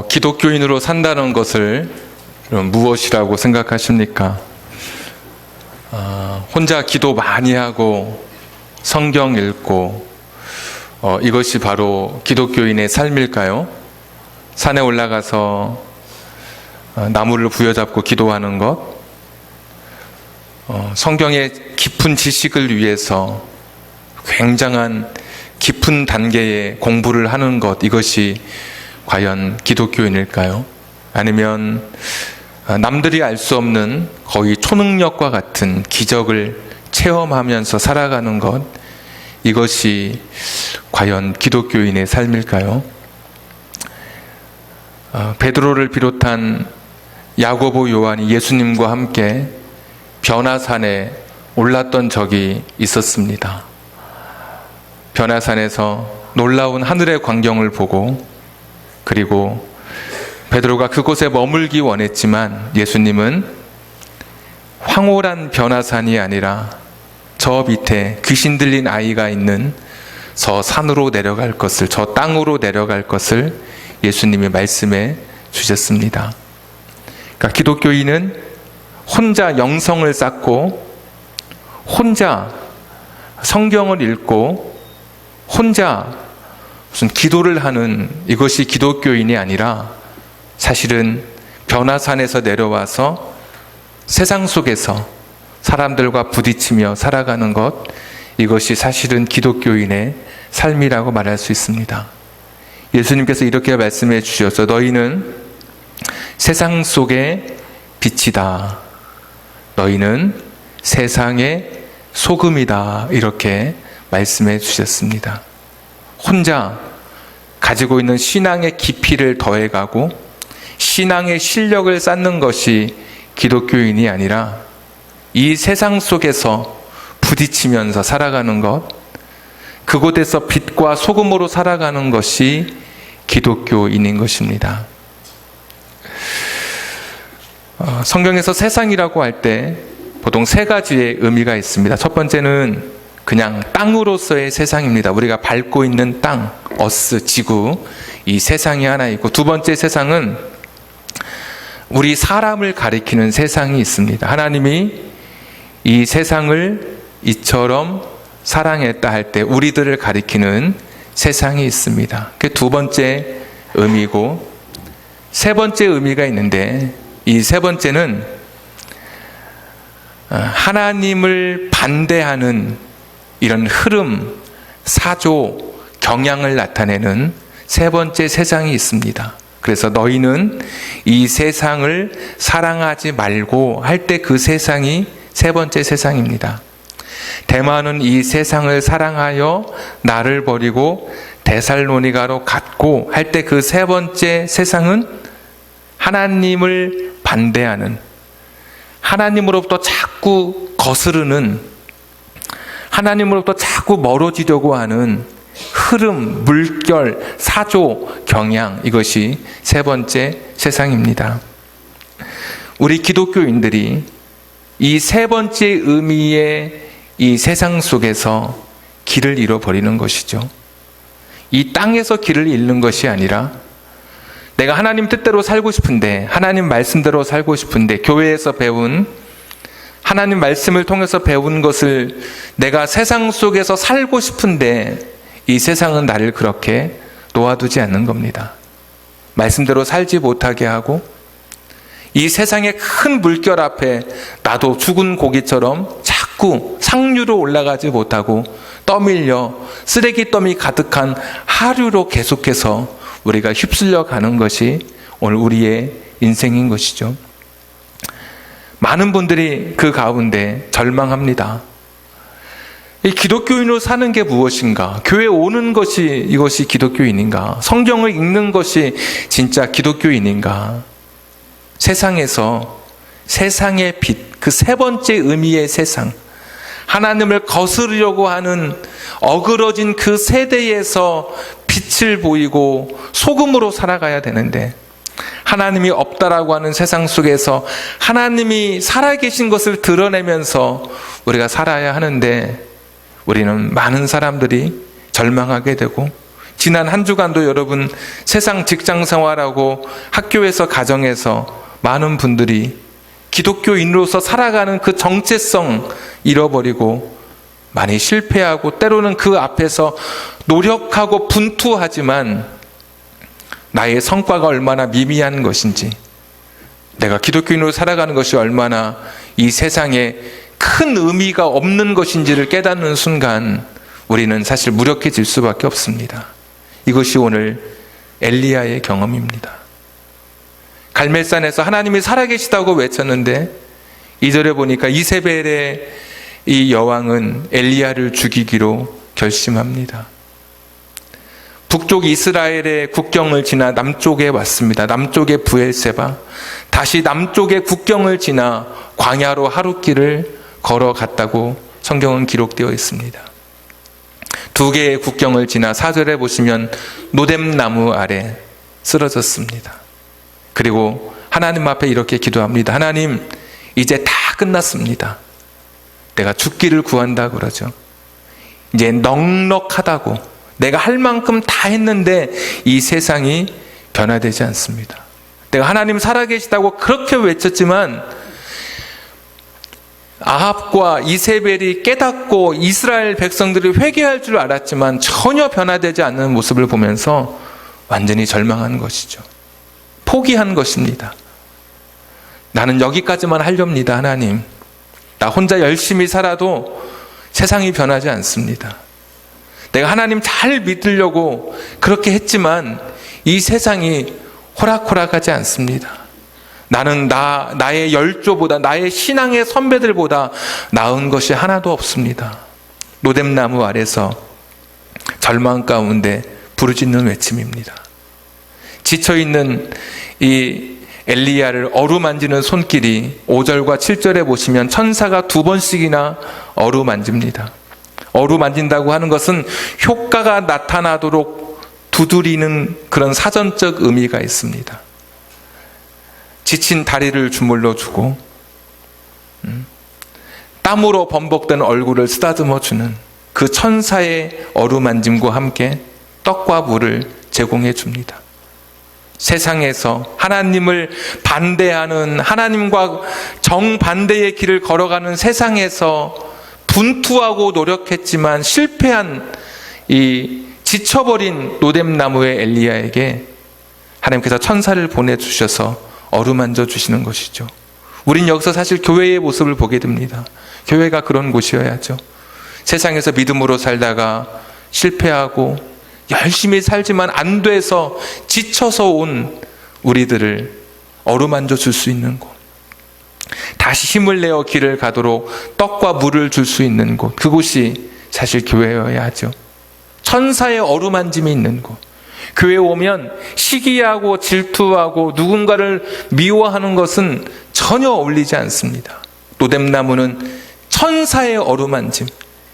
기독교인으로 산다는 것을 무엇이라고 생각하십니까? 혼자 기도 많이 하고 성경 읽고 이것이 바로 기독교인의 삶일까요? 산에 올라가서 나무를 부여잡고 기도하는 것, 성경의 깊은 지식을 위해서 굉장한 깊은 단계의 공부를 하는 것, 이것이 과연 기독교인일까요? 아니면 남들이 알 수 없는 거의 초능력과 같은 기적을 체험하면서 살아가는 것, 이것이 과연 기독교인의 삶일까요? 베드로를 비롯한 야고보, 요한이 예수님과 함께 변화산에 올랐던 적이 있었습니다. 변화산에서 놀라운 하늘의 광경을 보고, 그리고 베드로가 그곳에 머물기 원했지만 예수님은 황홀한 변화산이 아니라 저 밑에 귀신 들린 아이가 있는 저 산으로 내려갈 것을, 저 땅으로 내려갈 것을 예수님이 말씀해 주셨습니다. 그러니까 기독교인은 혼자 영성을 쌓고, 혼자 성경을 읽고, 혼자 무슨 기도를 하는 이것이 기독교인이 아니라 사실은 변화산에서 내려와서 세상 속에서 사람들과 부딪히며 살아가는 것, 이것이 사실은 기독교인의 삶이라고 말할 수 있습니다. 예수님께서 이렇게 말씀해 주셔서 너희는 세상 속의 빛이다. 너희는 세상의 소금이다. 이렇게 말씀해 주셨습니다. 혼자 가지고 있는 신앙의 깊이를 더해가고 신앙의 실력을 쌓는 것이 기독교인이 아니라 이 세상 속에서 부딪히면서 살아가는 것, 그곳에서 빛과 소금으로 살아가는 것이 기독교인인 것입니다. 성경에서 세상이라고 할 때 보통 세 가지의 의미가 있습니다. 첫 번째는 그냥 땅으로서의 세상입니다. 우리가 밟고 있는 땅, 어스, 지구, 이 세상이 하나 있고, 두 번째 세상은 우리 사람을 가리키는 세상이 있습니다. 하나님이 이 세상을 이처럼 사랑했다 할 때 우리들을 가리키는 세상이 있습니다. 그게 두 번째 의미고, 세 번째 의미가 있는데, 이 세 번째는 하나님을 반대하는 이런 흐름, 사조, 경향을 나타내는 세 번째 세상이 있습니다. 그래서 너희는 이 세상을 사랑하지 말고 할 때 그 세상이 세 번째 세상입니다. 대만은 이 세상을 사랑하여 나를 버리고 데살로니가로 갔고 할 때 그 세 번째 세상은 하나님을 반대하는, 하나님으로부터 자꾸 거스르는, 하나님으로부터 자꾸 멀어지려고 하는 흐름, 물결, 사조, 경향, 이것이 세 번째 세상입니다. 우리 기독교인들이 이 세 번째 의미의 이 세상 속에서 길을 잃어버리는 것이죠. 이 땅에서 길을 잃는 것이 아니라 내가 하나님 뜻대로 살고 싶은데, 하나님 말씀대로 살고 싶은데, 교회에서 배운 하나님 말씀을 통해서 배운 것을 내가 세상 속에서 살고 싶은데 이 세상은 나를 그렇게 놓아두지 않는 겁니다. 말씀대로 살지 못하게 하고 이 세상의 큰 물결 앞에 나도 죽은 고기처럼 자꾸 상류로 올라가지 못하고 떠밀려 쓰레기 더미 가득한 하류로 계속해서 우리가 휩쓸려 가는 것이 오늘 우리의 인생인 것이죠. 많은 분들이 그 가운데 절망합니다. 이 기독교인으로 사는 게 무엇인가? 교회 오는 것이 이것이 기독교인인가? 성경을 읽는 것이 진짜 기독교인인가? 세상에서 세상의 빛, 그 세 번째 의미의 세상, 하나님을 거스르려고 하는 어그러진 그 세대에서 빛을 보이고 소금으로 살아가야 되는데, 하나님이 없다라고 하는 세상 속에서 하나님이 살아계신 것을 드러내면서 우리가 살아야 하는데, 우리는 많은 사람들이 절망하게 되고 지난 한 주간도 여러분 세상 직장 생활하고 학교에서 가정에서 많은 분들이 기독교인으로서 살아가는 그 정체성 잃어버리고 많이 실패하고 때로는 그 앞에서 노력하고 분투하지만 나의 성과가 얼마나 미미한 것인지, 내가 기독교인으로 살아가는 것이 얼마나 이 세상에 큰 의미가 없는 것인지를 깨닫는 순간 우리는 사실 무력해질 수밖에 없습니다. 이것이 오늘 엘리야의 경험입니다. 갈멜산에서 하나님이 살아계시다고 외쳤는데 2절에 보니까 이세벨의 이 여왕은 엘리야를 죽이기로 결심합니다. 북쪽 이스라엘의 국경을 지나 남쪽에 왔습니다. 남쪽의 브엘세바, 다시 남쪽의 국경을 지나 광야로 하룻길을 걸어갔다고 성경은 기록되어 있습니다. 두 개의 국경을 지나 4절에 보시면 노뎀나무 아래 쓰러졌습니다. 그리고 하나님 앞에 이렇게 기도합니다. 하나님, 이제 다 끝났습니다. 내가 죽기를 구한다 그러죠. 이제 넉넉하다고, 내가 할 만큼 다 했는데 이 세상이 변화되지 않습니다. 내가 하나님 살아계시다고 그렇게 외쳤지만 아합과 이세벨이 깨닫고 이스라엘 백성들이 회개할 줄 알았지만 전혀 변화되지 않는 모습을 보면서 완전히 절망한 것이죠. 포기한 것입니다. 나는 여기까지만 하렵니다. 하나님, 나 혼자 열심히 살아도 세상이 변하지 않습니다. 내가 하나님 잘 믿으려고 그렇게 했지만 이 세상이 호락호락하지 않습니다. 나는 나의 열조보다, 나의 신앙의 선배들보다 나은 것이 하나도 없습니다. 노뎀나무 아래서 절망 가운데 부르짖는 외침입니다. 지쳐있는 이 엘리야를 어루만지는 손길이 5절과 7절에 보시면 천사가 2번씩이나 어루만집니다. 어루만진다고 하는 것은 효과가 나타나도록 두드리는 그런 사전적 의미가 있습니다. 지친 다리를 주물러 주고 땀으로 범벅된 얼굴을 쓰다듬어 주는 그 천사의 어루만짐과 함께 떡과 물을 제공해 줍니다. 세상에서 하나님을 반대하는, 하나님과 정반대의 길을 걸어가는 세상에서 분투하고 노력했지만 실패한 이 지쳐버린 노뎀나무의 엘리야에게 하나님께서 천사를 보내주셔서 어루만져 주시는 것이죠. 우린 여기서 사실 교회의 모습을 보게 됩니다. 교회가 그런 곳이어야죠. 세상에서 믿음으로 살다가 실패하고 열심히 살지만 안 돼서 지쳐서 온 우리들을 어루만져 줄 수 있는 곳, 다시 힘을 내어 길을 가도록 떡과 물을 줄 수 있는 곳, 그곳이 사실 교회여야 하죠. 천사의 어루만짐이 있는 곳. 교회에 오면 시기하고 질투하고 누군가를 미워하는 것은 전혀 어울리지 않습니다. 노뎀나무는 천사의 어루만짐,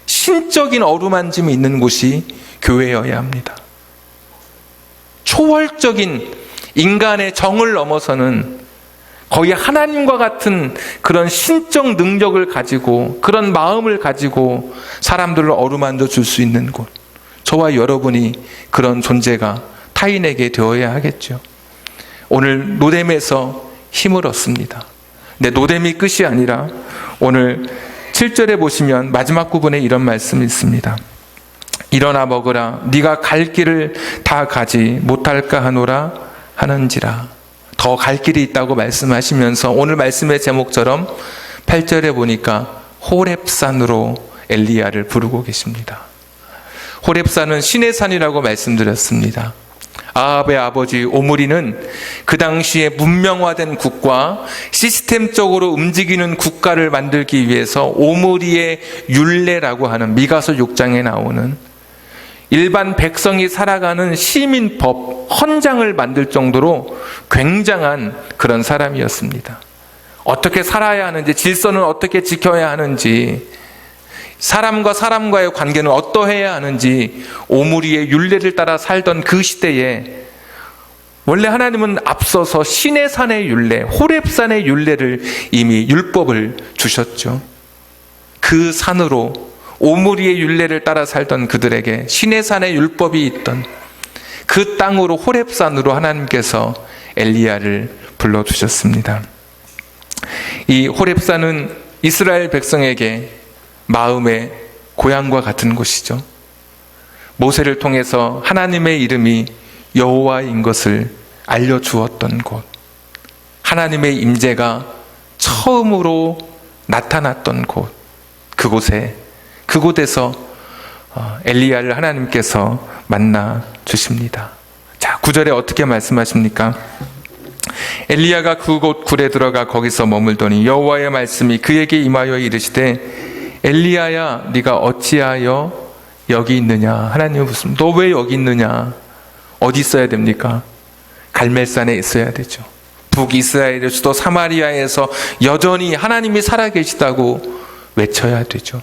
신적인 어루만짐이 있는 곳이 교회여야 합니다. 초월적인 인간의 정을 넘어서는 거의 하나님과 같은 그런 신적 능력을 가지고, 그런 마음을 가지고 사람들을 어루만져 줄 수 있는 곳, 저와 여러분이 그런 존재가 타인에게 되어야 하겠죠. 오늘 노뎀에서 힘을 얻습니다. 근데 노뎀이 끝이 아니라 오늘 7절에 보시면 마지막 부분에 이런 말씀이 있습니다. 일어나 먹으라, 네가 갈 길을 다 가지 못할까 하노라 하는지라. 더 갈 길이 있다고 말씀하시면서 오늘 말씀의 제목처럼 8절에 보니까 호렙산으로 엘리야를 부르고 계십니다. 호렙산은 신의 산이라고 말씀드렸습니다. 아합의 아버지 오므리는 그 당시에 문명화된 국가, 시스템적으로 움직이는 국가를 만들기 위해서 오므리의 율례라고 하는 미가서 6장에 나오는 일반 백성이 살아가는 시민법, 헌장을 만들 정도로 굉장한 그런 사람이었습니다. 어떻게 살아야 하는지, 질서는 어떻게 지켜야 하는지, 사람과 사람과의 관계는 어떠해야 하는지 오므리의 율례를 따라 살던 그 시대에 원래 하나님은 앞서서 신의 산의 율례, 호렙산의 율례를 이미 율법을 주셨죠. 그 산으로 오므리의 율례를 따라 살던 그들에게 신의 산의 율법이 있던, 그 땅으로 호렙산으로 하나님께서 엘리야를 불러주셨습니다. 이 호렙산은 이스라엘 백성에게 마음의 고향과 같은 곳이죠. 모세를 통해서 하나님의 이름이 여호와인 것을 알려주었던 곳, 하나님의 임재가 처음으로 나타났던 곳, 그곳에서 엘리야를 하나님께서 만나 주십니다. 자, 9절에 어떻게 말씀하십니까? 엘리야가 그곳 굴에 들어가 거기서 머물더니 여호와의 말씀이 그에게 임하여 이르시되 엘리야야 네가 어찌하여 여기 있느냐. 하나님은 묻습니다. 너 왜 여기 있느냐? 어디 있어야 됩니까? 갈멜산에 있어야 되죠. 북이스라엘의 수도 사마리아에서 여전히 하나님이 살아계시다고 외쳐야 되죠.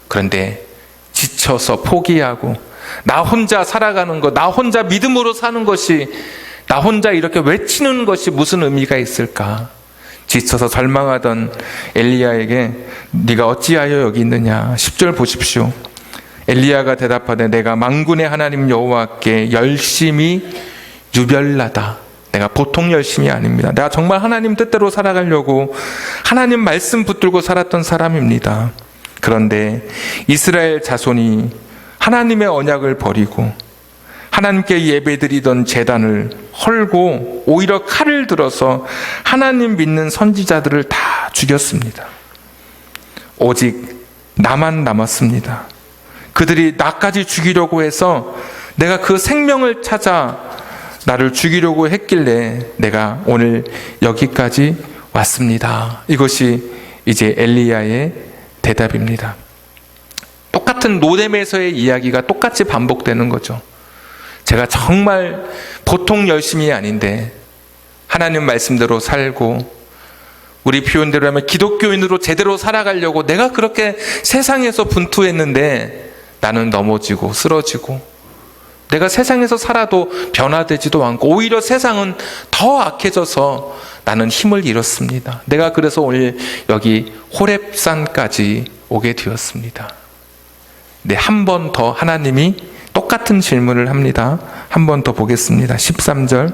그런데 지쳐서 포기하고 나 혼자 살아가는 것, 나 혼자 믿음으로 사는 것이, 나 혼자 이렇게 외치는 것이 무슨 의미가 있을까? 지쳐서 절망하던 엘리야에게 네가 어찌하여 여기 있느냐. 10절 보십시오. 엘리야가 대답하되 내가 만군의 하나님 여호와께 열심히 유별나다. 내가 보통 열심이 아닙니다. 내가 정말 하나님 뜻대로 살아가려고 하나님 말씀 붙들고 살았던 사람입니다. 그런데 이스라엘 자손이 하나님의 언약을 버리고 하나님께 예배드리던 제단을 헐고 오히려 칼을 들어서 하나님 믿는 선지자들을 다 죽였습니다. 오직 나만 남았습니다. 그들이 나까지 죽이려고 해서 내가 그 생명을 찾아 나를 죽이려고 했길래 내가 오늘 여기까지 왔습니다. 이것이 이제 엘리야의 대답입니다. 똑같은 노뎀에서의 이야기가 똑같이 반복되는 거죠. 제가 정말 보통 열심이 아닌데 하나님 말씀대로 살고 우리 표현대로 하면 기독교인으로 제대로 살아가려고 내가 그렇게 세상에서 분투했는데 나는 넘어지고 쓰러지고 내가 세상에서 살아도 변화되지도 않고 오히려 세상은 더 악해져서 나는 힘을 잃었습니다. 내가 그래서 오늘 여기 호렙산까지 오게 되었습니다. 네, 한 번 더 하나님이 똑같은 질문을 합니다. 한 번 더 보겠습니다. 13절.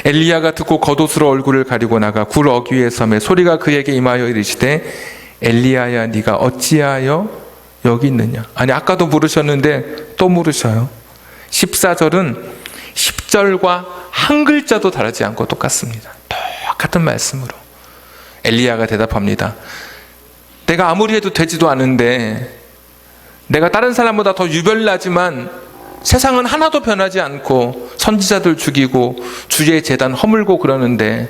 엘리야가 듣고 겉옷으로 얼굴을 가리고 나가 굴 어귀에 섬에 소리가 그에게 임하여 이르시되 엘리야야 네가 어찌하여 여기 있느냐. 아니 아까도 물으셨는데 또 물으셔요. 14절은 10절과 한 글자도 다르지 않고 똑같습니다. 똑같은 말씀으로 엘리야가 대답합니다. 내가 아무리 해도 되지도 않은데 내가 다른 사람보다 더 유별나지만 세상은 하나도 변하지 않고 선지자들 죽이고 주의 제단 허물고 그러는데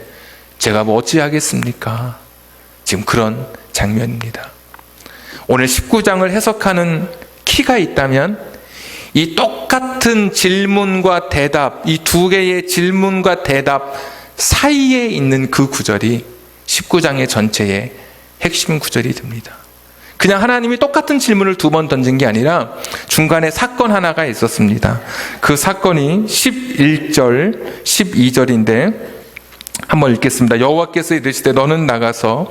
제가 뭐 어찌하겠습니까? 지금 그런 장면입니다. 오늘 19장을 해석하는 키가 있다면 이 똑같은 질문과 대답, 이 두 개의 질문과 대답 사이에 있는 그 구절이 19장의 전체의 핵심 구절이 됩니다. 그냥 하나님이 똑같은 질문을 두 번 던진 게 아니라 중간에 사건 하나가 있었습니다. 그 사건이 11절, 12절인데 한번 읽겠습니다. 여호와께서 이르시되 너는 나가서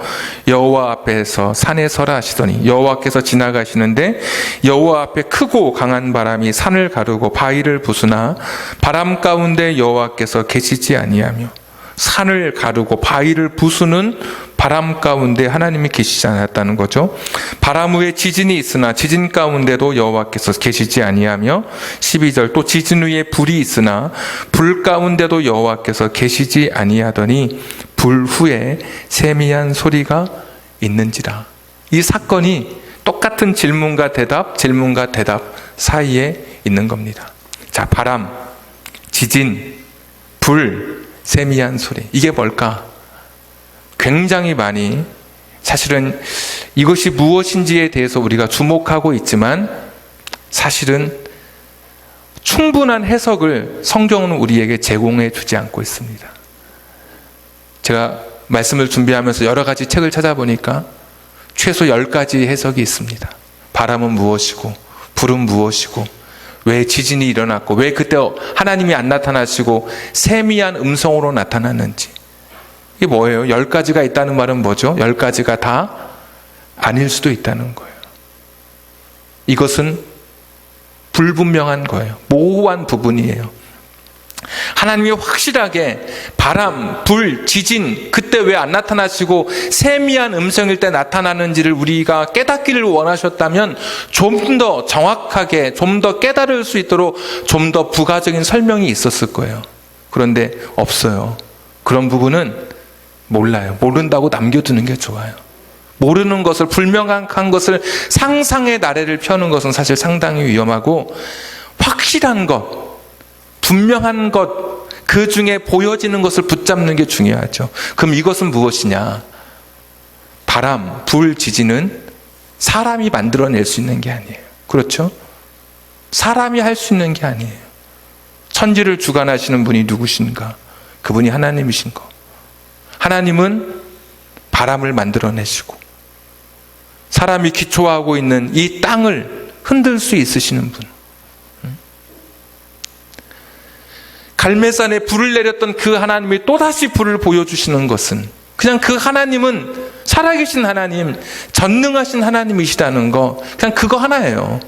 여호와 앞에서 산에 서라 하시더니 여호와께서 지나가시는데 여호와 앞에 크고 강한 바람이 산을 가르고 바위를 부수나 바람 가운데 여호와께서 계시지 아니하며 산을 가르고 바위를 부수는 바람 가운데 하나님이 계시지 않았다는 거죠. 바람 후에 지진이 있으나 지진 가운데도 여호와께서 계시지 아니하며 12절 또 지진 후에 불이 있으나 불 가운데도 여호와께서 계시지 아니하더니 불 후에 세미한 소리가 있는지라. 이 사건이 똑같은 질문과 대답 사이에 있는 겁니다. 자, 바람, 지진, 불, 세미한 소리. 이게 뭘까? 굉장히 많이 사실은 이것이 무엇인지에 대해서 우리가 주목하고 있지만 사실은 충분한 해석을 성경은 우리에게 제공해 주지 않고 있습니다. 제가 말씀을 준비하면서 여러 가지 책을 찾아보니까 최소 10가지 해석이 있습니다. 바람은 무엇이고 불은 무엇이고 왜 지진이 일어났고 왜 그때 하나님이 안 나타나시고 세미한 음성으로 나타났는지. 이게 뭐예요? 10가지가 있다는 말은 뭐죠? 10가지가 다 아닐 수도 있다는 거예요. 이것은 불분명한 거예요. 모호한 부분이에요. 하나님이 확실하게 바람, 불, 지진, 그때 왜 안 나타나시고 세미한 음성일 때 나타나는지를 우리가 깨닫기를 원하셨다면 좀 더 정확하게, 좀 더 깨달을 수 있도록 좀 더 부가적인 설명이 있었을 거예요. 그런데 없어요. 그런 부분은 몰라요. 모른다고 남겨두는 게 좋아요. 모르는 것을, 불명확한 것을 상상의 나래를 펴는 것은 사실 상당히 위험하고, 확실한 것, 분명한 것, 그 중에 보여지는 것을 붙잡는 게 중요하죠. 그럼 이것은 무엇이냐? 바람, 불, 지진은 사람이 만들어낼 수 있는 게 아니에요. 그렇죠? 사람이 할 수 있는 게 아니에요. 천지를 주관하시는 분이 누구신가? 그분이 하나님이신 거. 하나님은 바람을 만들어내시고 사람이 기초하고 있는 이 땅을 흔들 수 있으시는 분. 갈매산에 불을 내렸던 그 하나님이 또다시 불을 보여주시는 것은 그냥 그 하나님은 살아계신 하나님, 전능하신 하나님이시다는 거, 그냥 그거 하나예요.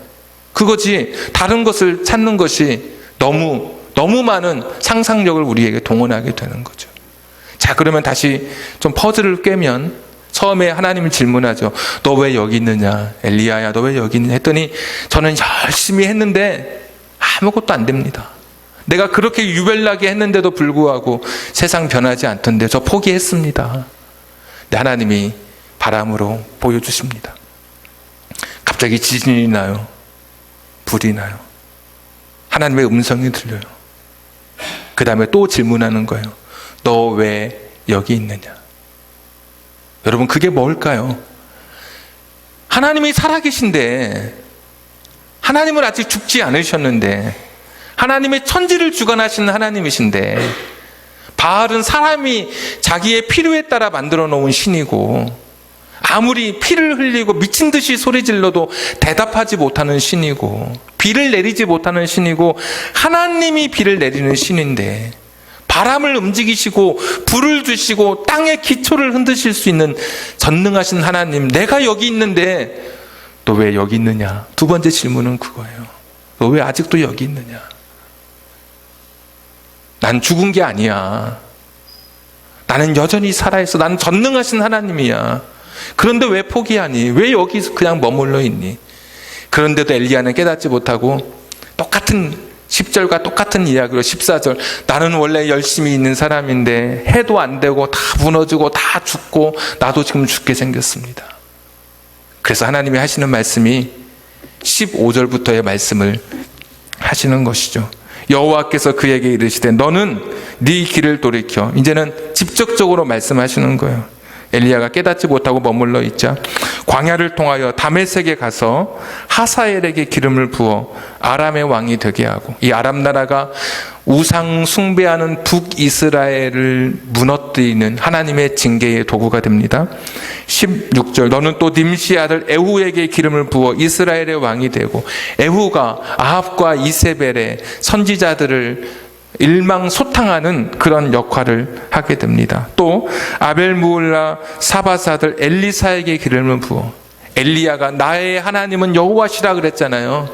그거지 다른 것을 찾는 것이 너무 많은 상상력을 우리에게 동원하게 되는 거죠. 자, 그러면 다시 좀 퍼즐을 꿰면 처음에 하나님은 질문하죠. 너 왜 여기 있느냐? 엘리야야, 너 왜 여기 있느냐? 했더니 저는 열심히 했는데 아무것도 안 됩니다. 내가 그렇게 유별나게 했는데도 불구하고 세상 변하지 않던데 저 포기했습니다. 네, 하나님이 바람으로 보여주십니다. 갑자기 지진이 나요. 불이 나요. 하나님의 음성이 들려요. 그 다음에 또 질문하는 거예요. 너 왜 여기 있느냐? 여러분, 그게 뭘까요? 하나님이 살아계신데, 하나님은 아직 죽지 않으셨는데, 하나님의 천지를 주관하시는 하나님이신데, 바알은 사람이 자기의 필요에 따라 만들어 놓은 신이고, 아무리 피를 흘리고 미친 듯이 소리 질러도 대답하지 못하는 신이고, 비를 내리지 못하는 신이고, 하나님이 비를 내리는 신인데, 바람을 움직이시고 불을 주시고 땅의 기초를 흔드실 수 있는 전능하신 하나님, 내가 여기 있는데 너 왜 여기 있느냐? 두 번째 질문은 그거예요. 너 왜 아직도 여기 있느냐? 난 죽은 게 아니야. 나는 여전히 살아있어. 나는 전능하신 하나님이야. 그런데 왜 포기하니? 왜 여기서 그냥 머물러 있니? 그런데도 엘리야는 깨닫지 못하고 똑같은 10절과 똑같은 이야기로 14절, 나는 원래 열심히 있는 사람인데 해도 안 되고 다 무너지고 다 죽고 나도 지금 죽게 생겼습니다. 그래서 하나님이 하시는 말씀이 15절부터의 말씀을 하시는 것이죠. 여호와께서 그에게 이르시되 너는 네 길을 돌이켜. 이제는 직접적으로 말씀하시는 거예요. 엘리야가 깨닫지 못하고 머물러 있자 광야를 통하여 다메섹에 가서 하사엘에게 기름을 부어 아람의 왕이 되게 하고, 이 아람 나라가 우상 숭배하는 북이스라엘을 무너뜨리는 하나님의 징계의 도구가 됩니다. 16절, 너는 또 님시 아들 에후에게 기름을 부어 이스라엘의 왕이 되고, 에후가 아합과 이세벨의 선지자들을 일망소탕하는 그런 역할을 하게 됩니다. 또 아벨무올라 사바사들 엘리사에게 기름을 부어, 엘리야가 나의 하나님은 여호와시라 그랬잖아요.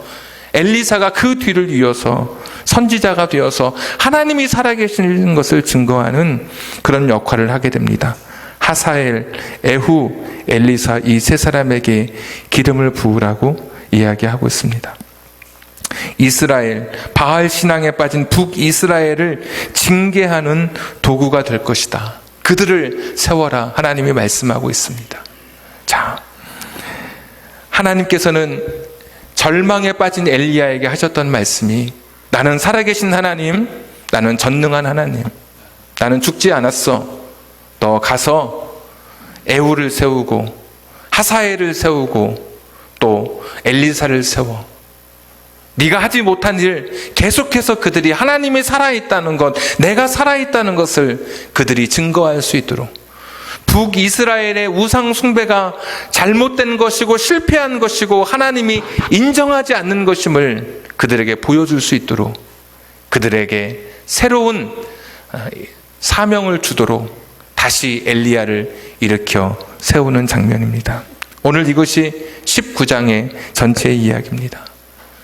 엘리사가 그 뒤를 이어서 선지자가 되어서 하나님이 살아계시는 것을 증거하는 그런 역할을 하게 됩니다. 하사엘, 에후, 엘리사, 이 세 사람에게 기름을 부으라고 이야기하고 있습니다. 이스라엘, 바알 신앙에 빠진 북이스라엘을 징계하는 도구가 될 것이다. 그들을 세워라. 하나님이 말씀하고 있습니다. 자, 하나님께서는 절망에 빠진 엘리야에게 하셨던 말씀이, 나는 살아계신 하나님, 나는 전능한 하나님, 나는 죽지 않았어. 너 가서 에후를 세우고 하사엘을 세우고 또 엘리사를 세워. 네가 하지 못한 일, 계속해서 그들이 하나님이 살아있다는 것, 내가 살아있다는 것을 그들이 증거할 수 있도록, 북이스라엘의 우상 숭배가 잘못된 것이고 실패한 것이고 하나님이 인정하지 않는 것임을 그들에게 보여줄 수 있도록 그들에게 새로운 사명을 주도록 다시 엘리야를 일으켜 세우는 장면입니다. 오늘 이것이 19장의 전체의 이야기입니다.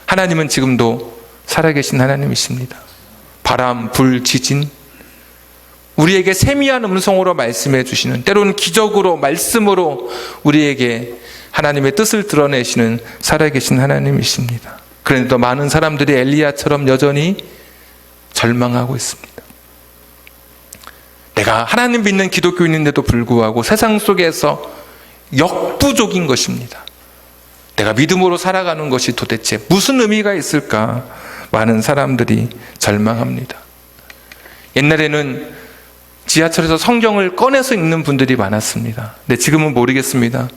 하나님은 지금도 살아계신 하나님이십니다. 바람, 불, 지진, 우리에게 세미한 음성으로 말씀해 주시는, 때로는 기적으로 말씀으로 우리에게 하나님의 뜻을 드러내시는 살아계신 하나님이십니다. 그런데도 많은 사람들이 엘리야처럼 여전히 절망하고 있습니다. 내가 하나님 믿는 기독교인인데도 불구하고 세상 속에서 역부족인 것입니다. 내가 믿음으로 살아가는 것이 도대체 무슨 의미가 있을까? 많은 사람들이 절망합니다. 옛날에는 지하철에서 성경을 꺼내서 읽는 분들이 많았습니다. 근데 지금은 모르겠습니다.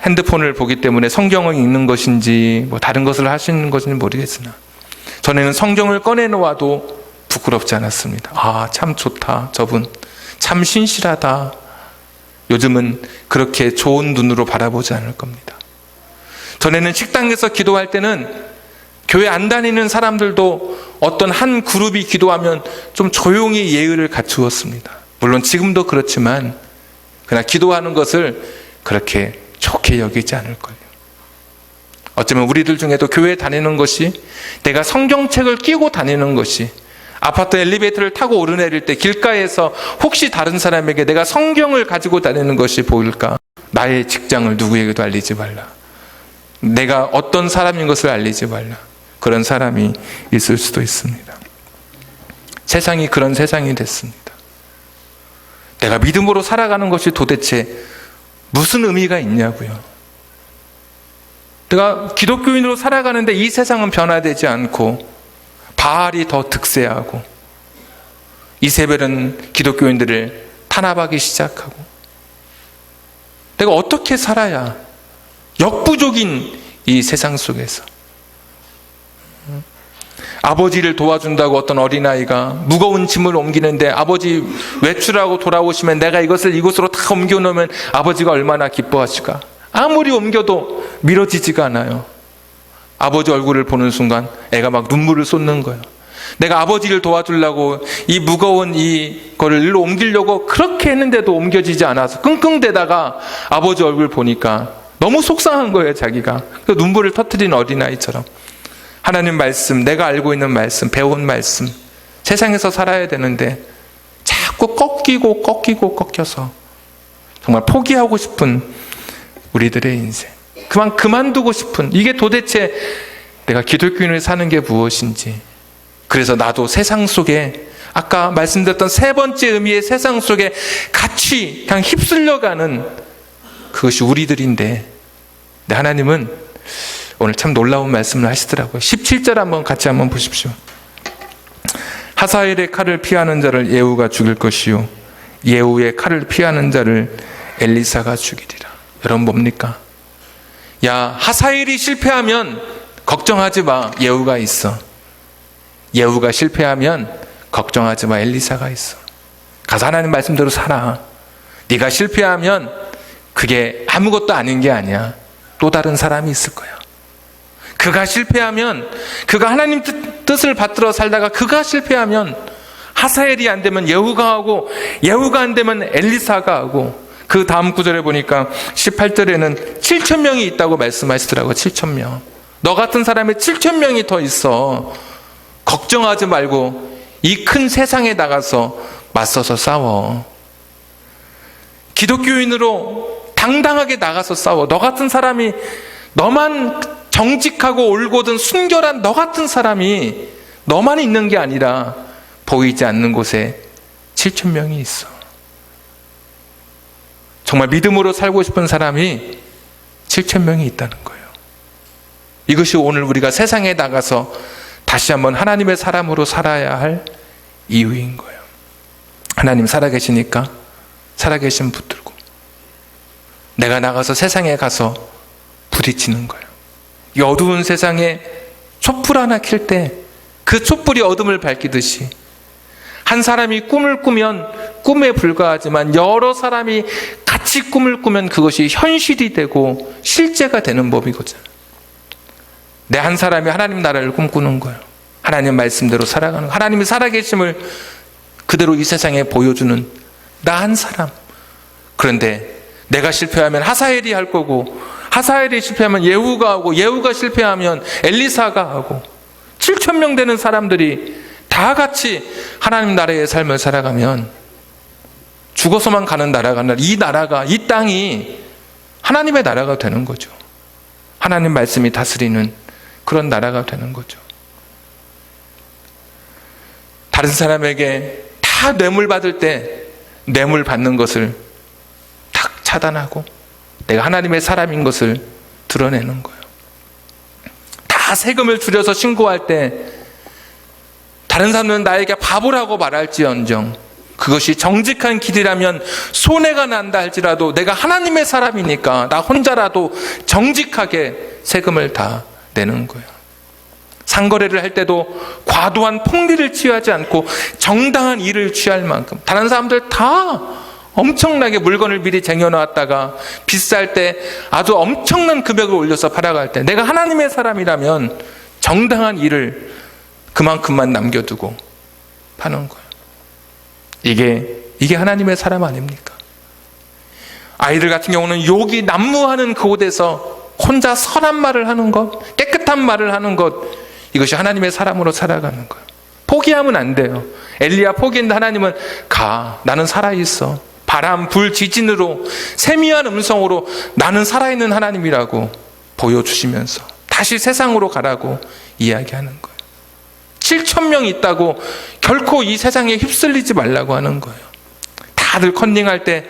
핸드폰을 보기 때문에 성경을 읽는 것인지 뭐 다른 것을 하시는 것인지 모르겠으나 전에는 성경을 꺼내놓아도 부끄럽지 않았습니다. 아, 참 좋다. 저분 참 신실하다. 요즘은 그렇게 좋은 눈으로 바라보지 않을 겁니다. 전에는 식당에서 기도할 때는 교회 안 다니는 사람들도 어떤 한 그룹이 기도하면 좀 조용히 예의를 갖추었습니다. 물론 지금도 그렇지만 그러나 기도하는 것을 그렇게 좋게 여기지 않을걸요. 어쩌면 우리들 중에도 교회 다니는 것이, 내가 성경책을 끼고 다니는 것이, 아파트 엘리베이터를 타고 오르내릴 때 길가에서 혹시 다른 사람에게 내가 성경을 가지고 다니는 것이 보일까? 나의 직장을 누구에게도 알리지 말라. 내가 어떤 사람인 것을 알리지 말라. 그런 사람이 있을 수도 있습니다. 세상이 그런 세상이 됐습니다. 내가 믿음으로 살아가는 것이 도대체 무슨 의미가 있냐고요. 내가 기독교인으로 살아가는데 이 세상은 변화되지 않고 바알이 더 득세하고 이세벨은 기독교인들을 탄압하기 시작하고, 내가 어떻게 살아야, 역부족인 이 세상 속에서 아버지를 도와준다고 어떤 어린아이가 무거운 짐을 옮기는데 아버지 외출하고 돌아오시면 내가 이것을 이곳으로 다 옮겨놓으면 아버지가 얼마나 기뻐하실까? 아무리 옮겨도 미뤄지지가 않아요. 아버지 얼굴을 보는 순간 애가 막 눈물을 쏟는 거예요. 내가 아버지를 도와주려고 이 무거운 이거를 일로 옮기려고 그렇게 했는데도 옮겨지지 않아서 끙끙대다가 아버지 얼굴 보니까 너무 속상한 거예요, 자기가. 그 눈물을 터뜨린 어린아이처럼. 하나님 말씀, 내가 알고 있는 말씀, 배운 말씀, 세상에서 살아야 되는데 자꾸 꺾여서 정말 포기하고 싶은 우리들의 인생, 그만두고 싶은, 이게 도대체 내가 기독교인을 사는 게 무엇인지. 그래서 나도 세상 속에, 아까 말씀드렸던 세 번째 의미의 세상 속에 같이 그냥 휩쓸려가는 그것이 우리들인데, 하나님은 오늘 참 놀라운 말씀을 하시더라고요. 17절 같이 한번 보십시오. 하사엘의 칼을 피하는 자를 예후가 죽일 것이요 예후의 칼을 피하는 자를 엘리사가 죽이리라. 여러분 뭡니까? 야, 하사엘이 실패하면 걱정하지 마, 예후가 있어. 예후가 실패하면 걱정하지 마, 엘리사가 있어. 가서 하나님 말씀대로 살아. 네가 실패하면 그게 아무것도 아닌 게 아니야. 또 다른 사람이 있을 거야. 그가 실패하면, 그가 하나님 뜻을 받들어 살다가 그가 실패하면 하사엘이 안 되면 예후가 하고, 예후가 안 되면 엘리사가 하고, 그 다음 구절에 보니까 18절에는 7,000명이 있다고 말씀하시더라고요. 7,000명. 너 같은 사람이 7,000명이 더 있어. 걱정하지 말고 이 큰 세상에 나가서 맞서서 싸워. 기독교인으로 당당하게 나가서 싸워. 너 같은 사람이, 너만 정직하고 올곧은 순결한 너 같은 사람이 너만 있는 게 아니라 보이지 않는 곳에 7,000명이 있어. 정말 믿음으로 살고 싶은 사람이 7,000명이 있다는 거예요. 이것이 오늘 우리가 세상에 나가서 다시 한번 하나님의 사람으로 살아야 할 이유인 거예요. 하나님 살아계시니까 살아계신 붙들고 내가 나가서 세상에 가서 부딪히는 거예요. 이 어두운 세상에 촛불 하나 켤 때 그 촛불이 어둠을 밝히듯이, 한 사람이 꿈을 꾸면 꿈에 불과하지만 여러 사람이 같이 꿈을 꾸면 그것이 현실이 되고 실제가 되는 법이거든. 내 한 사람이 하나님 나라를 꿈꾸는 거예요. 하나님 말씀대로 살아가는 거예요. 하나님이 살아계심을 그대로 이 세상에 보여주는 나 한 사람. 그런데 내가 실패하면 하사엘이 할 거고, 하사엘이 실패하면 예후가 하고, 예후가 실패하면 엘리사가 하고, 7,000명 되는 사람들이 다 같이 하나님 나라의 삶을 살아가면 죽어서만 가는 나라가 아니라 이 나라가, 이 땅이 하나님의 나라가 되는 거죠. 하나님 말씀이 다스리는 그런 나라가 되는 거죠. 다른 사람에게 다 뇌물 받을 때 뇌물 받는 것을 탁 차단하고 내가 하나님의 사람인 것을 드러내는 거예요. 다 세금을 줄여서 신고할 때 다른 사람들은 나에게 바보라고 말할지언정 그것이 정직한 길이라면 손해가 난다 할지라도 내가 하나님의 사람이니까 나 혼자라도 정직하게 세금을 다 내는 거예요. 상거래를 할 때도 과도한 폭리를 취하지 않고 정당한 일을 취할 만큼, 다른 사람들 다 엄청나게 물건을 미리 쟁여놨다가 비쌀 때 아주 엄청난 금액을 올려서 팔아갈 때 내가 하나님의 사람이라면 정당한 일을 그만큼만 남겨두고 파는 거예요. 이게 하나님의 사람 아닙니까? 아이들 같은 경우는 욕이 난무하는 그곳에서 혼자 선한 말을 하는 것, 깨끗한 말을 하는 것, 이것이 하나님의 사람으로 살아가는 거예요. 포기하면 안 돼요. 엘리야 포기했는데 하나님은 가, 나는 살아있어. 바람, 불, 지진으로 세미한 음성으로 나는 살아있는 하나님이라고 보여주시면서 다시 세상으로 가라고 이야기하는 거예요. 7,000명 있다고 결코 이 세상에 휩쓸리지 말라고 하는 거예요. 다들 컨닝할 때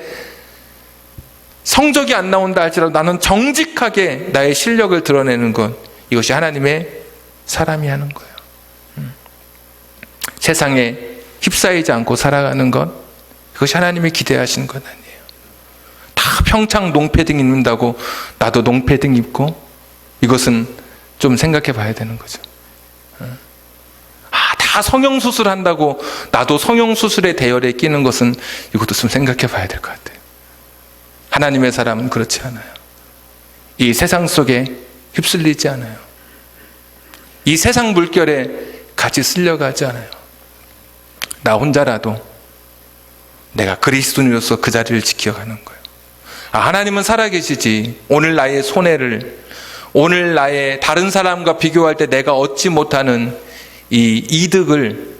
성적이 안 나온다 할지라도 나는 정직하게 나의 실력을 드러내는 것, 이것이 하나님의 사람이 하는 거예요. 세상에 휩싸이지 않고 살아가는 것, 그것이 하나님이 기대하시는 것 아니에요. 다 평창 농패딩 입는다고 나도 농패딩 입고, 이것은 좀 생각해 봐야 되는 거죠. 다 성형수술 한다고 나도 성형수술의 대열에 끼는 것은, 이것도 좀 생각해 봐야 될 것 같아요. 하나님의 사람은 그렇지 않아요. 이 세상 속에 휩쓸리지 않아요. 이 세상 물결에 같이 쓸려가지 않아요. 나 혼자라도 내가 그리스도인으로서 그 자리를 지켜가는 거예요. 하나님은 살아계시지. 오늘 나의 손해를, 오늘 나의 다른 사람과 비교할 때 내가 얻지 못하는 이 이득을,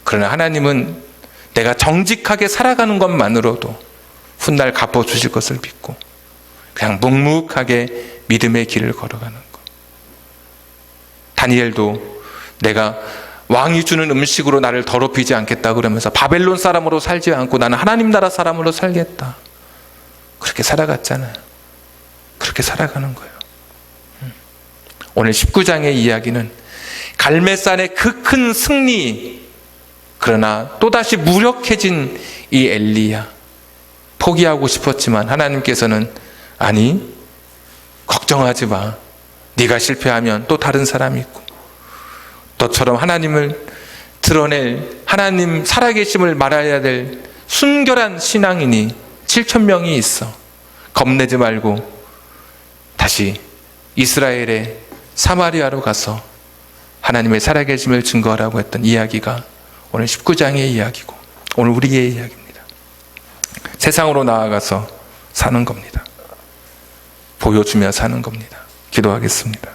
그러나 하나님은 내가 정직하게 살아가는 것만으로도 훗날 갚아주실 것을 믿고 그냥 묵묵하게 믿음의 길을 걸어가는 것. 다니엘도 내가 왕이 주는 음식으로 나를 더럽히지 않겠다 그러면서 바벨론 사람으로 살지 않고 나는 하나님 나라 사람으로 살겠다, 그렇게 살아갔잖아요. 그렇게 살아가는 거예요. 오늘 19장의 이야기는 갈멜산의 그 큰 승리, 그러나 또다시 무력해진 이 엘리야, 포기하고 싶었지만 하나님께서는 아니, 걱정하지 마. 네가 실패하면 또 다른 사람이 있고, 너처럼 하나님을 드러낼, 하나님 살아계심을 말해야 될 순결한 신앙인이 7,000명이 있어. 겁내지 말고 다시 이스라엘의 사마리아로 가서 하나님의 살아계심을 증거하라고 했던 이야기가 오늘 19장의 이야기고 오늘 우리의 이야기입니다. 세상으로 나아가서 사는 겁니다. 보여주며 사는 겁니다. 기도하겠습니다.